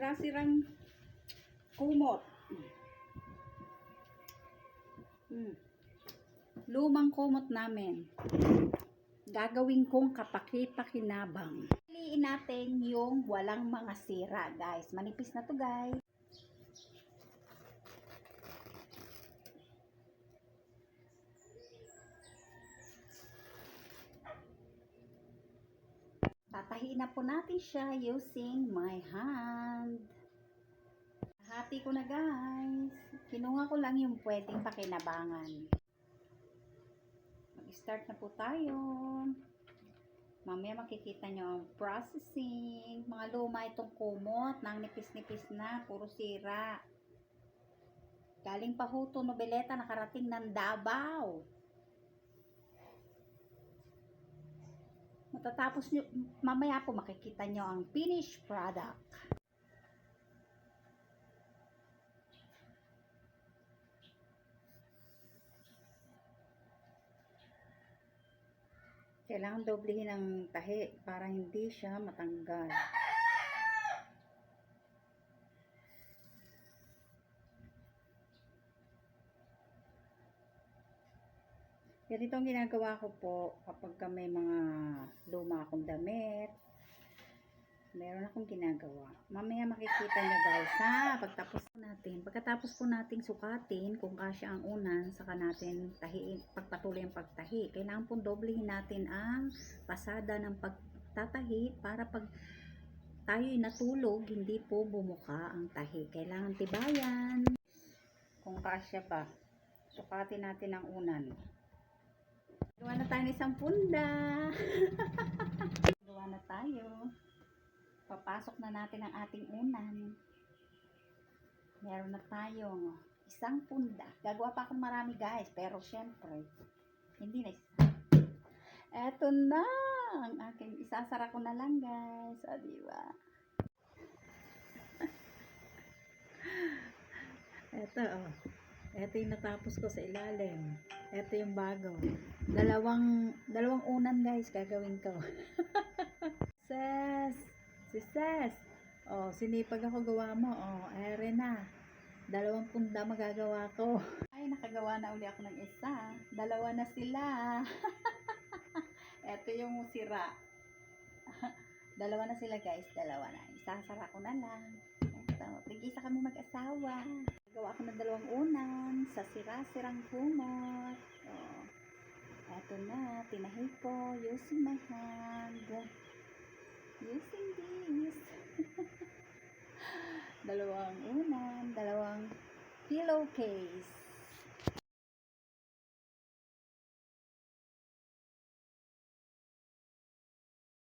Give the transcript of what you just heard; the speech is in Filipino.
sira-sirang kumot. Lumang kumot namin. Gagawin kong kapaki-pakinabang. Piliin natin yung walang mga sira, guys. Manipis na to, guys. Tatahiin na po natin siya using my hand. Hati ko na, guys. Kinuha ko lang yung pwedeng pakinabangan. Mag-start na po tayo. Mamaya makikita nyo ang processing. Mga luma itong kumot. Nang nipis-nipis na. Puro sira. Galing pa ho to Nobeleta. Nakarating ng Davao. Matatapos nyo, mamaya po makikita nyo ang finished product. Kailangan doblehin ang tahi para hindi siya matanggal. Ganito ang ginagawa ko po kapag may mga luma akong damit. Meron akong ginagawa. Mamaya makikita nyo, guys, ha? Pagkatapos po natin sukatin kung kasya ang unan, saka natin pagpatuloy ang pagtahi. Kailangan po doblehin natin ang pasada ng pagtatahi para pag tayo'y natulog, hindi po bumuka ang tahi. Kailangan tibayan. Kung kasya ba, sukatin natin ang unan. Gawa na tayo ng isang punda. Gawa na tayo. Papasok na natin ang ating unan. Meron na tayong isang punda. Gagawa pa akong marami, guys. Pero syempre, hindi na isa. Eto na ang aking isasara ko na lang, guys. O, diba? Eto, oh. Eto yung natapos ko sa ilalim. Eto yung bago. Dalawang unan, guys, gagawin ko. Sis, oh, sinipag ako gawa mo. Oh, ere na. 2 punda magagawa ko. Ay, nakagawa na uli ako ng isa. 2 na sila. Eto yung sira. 2 na sila, guys. 2 na. Isasara ko na lang. Eto, tig-isa kami mag-asawa. Gawa ko ng 2 unan sa sira-sirang kumot. Oh, eto na. Tinahi ko using my hand. Using this. 2 unan, 2 pillowcase.